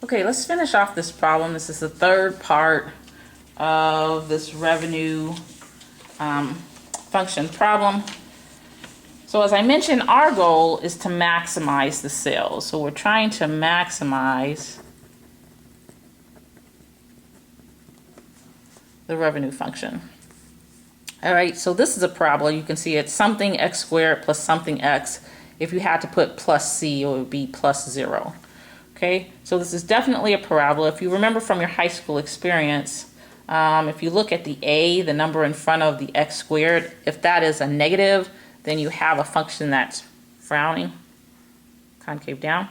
Okay, let's finish off this problem. This is the third part of this revenue function problem. So as I mentioned, our goal is to maximize the sales. So we're trying to maximize the revenue function. All right, so this is a parabola. You can see it's something x squared plus something x. If you had to put plus c, it would be plus 0. Okay, so this is definitely a parabola. If you remember from your high school experience, if you look at the a, the number in front of the x squared, if that is a negative, then you have a function that's frowning, concave down.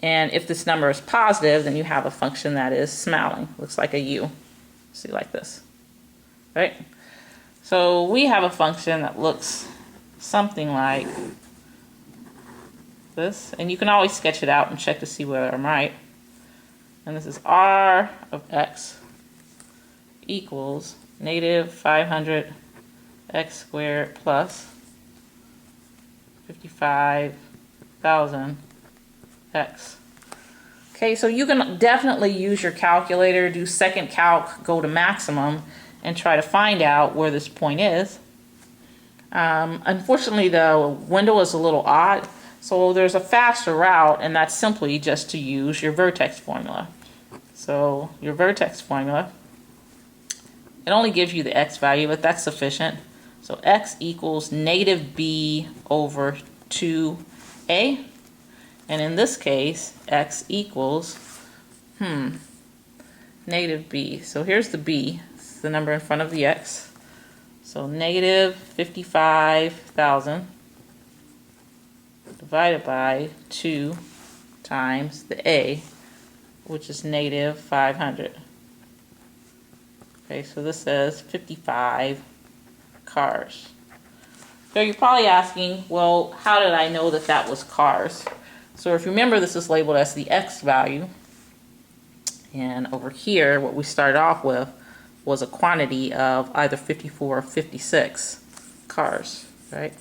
And if this number is positive, then you have a function that is smiling. Looks like a U. See, like this. Right? So we have a function that looks something like this, and you can always sketch it out and check to see whether I'm right. And this is r of x equals negative 500 x squared plus 55,000 x. Okay, so you can definitely use your calculator, do second calc, go to maximum, and try to find out where this point is. Unfortunately, the window is a little odd. So there's a faster route, and that's simply just to use your vertex formula. So your vertex formula, it only gives you the x value, but that's sufficient. So x equals negative b over 2a. And in this case, x equals, negative b. So here's the b. It's the number in front of the x. So negative 55,000. Divided by 2 times the a, which is negative 500. Okay, so this says 55 cars. So you're probably asking, well, how did I know that that was cars? So if you remember, this is labeled as the x value. And over here, what we started off with was a quantity of either 54 or 56 cars, right?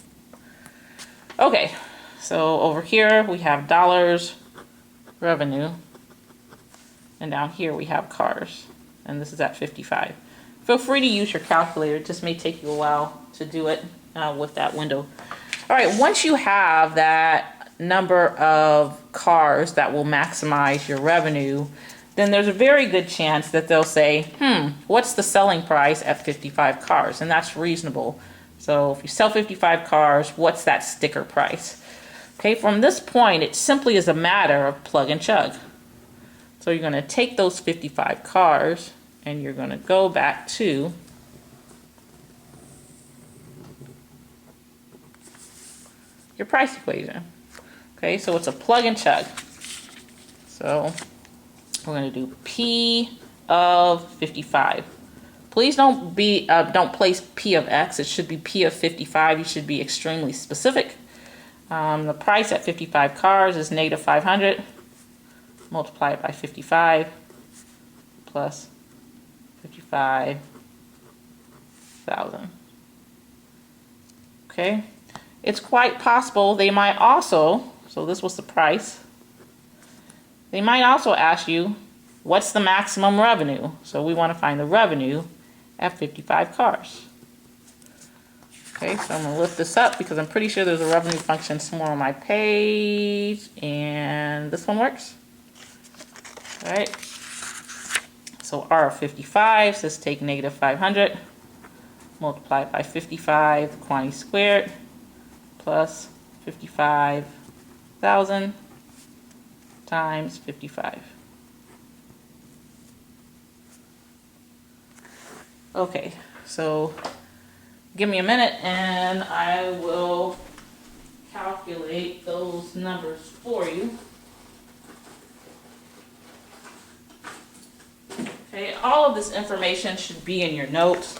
Okay. So over here we have dollars, revenue, and down here we have cars, and this is at 55. Feel free to use your calculator. It just may take you a while to do it with that window. All right, once you have that number of cars that will maximize your revenue, then there's a very good chance that they'll say, what's the selling price at 55 cars? And that's reasonable. So if you sell 55 cars, what's that sticker price? Okay, from this point, it simply is a matter of plug and chug. So you're going to take those 55 cars and you're going to go back to your price equation. Okay, so it's a plug and chug. So we're going to do P of 55. Please don't place P of X. It should be P of 55. You should be extremely specific. The price at 55 cars is negative 500. Multiply it by 55 plus 55,000. Okay, it's quite possible they might also, so this was the price, they might also ask you, what's the maximum revenue? So we want to find the revenue at 55 cars. Okay, so I'm going to lift this up because I'm pretty sure there's a revenue function somewhere on my page, and this one works. All right, so R of 55 says take negative 500, multiply it by 55, the quantity squared, plus 55,000 times 55. Okay, so give me a minute and I will calculate those numbers for you. Okay, all of this information should be in your notes.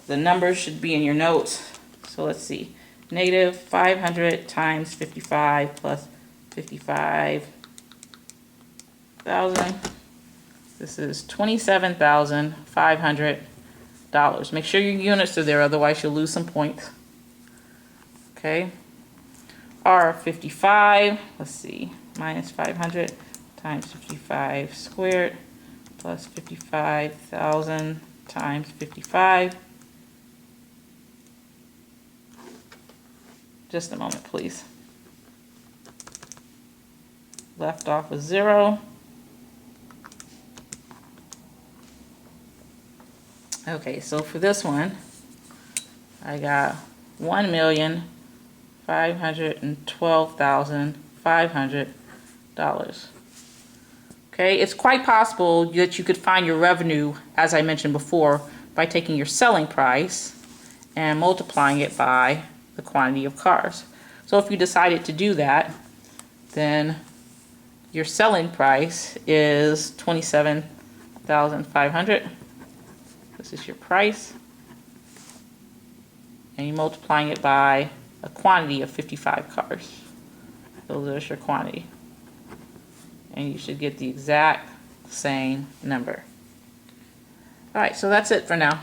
The numbers should be in your notes. So let's see. Negative 500 times 55 plus 55,000. This is $27,500. Make sure your units are there, otherwise you'll lose some points. Okay. R 55, let's see, minus 500 times 55 squared plus 55,000 times 55. Just a moment, please. Left off with 0. Okay, so for this one, I got $1,512,500. Okay, it's quite possible that you could find your revenue, as I mentioned before, by taking your selling price and multiplying it by the quantity of cars. So if you decided to do that, then your selling price is $27,500. This is your price. And you're multiplying it by a quantity of 55 cars. So there's your quantity. And you should get the exact same number. Alright, so that's it for now.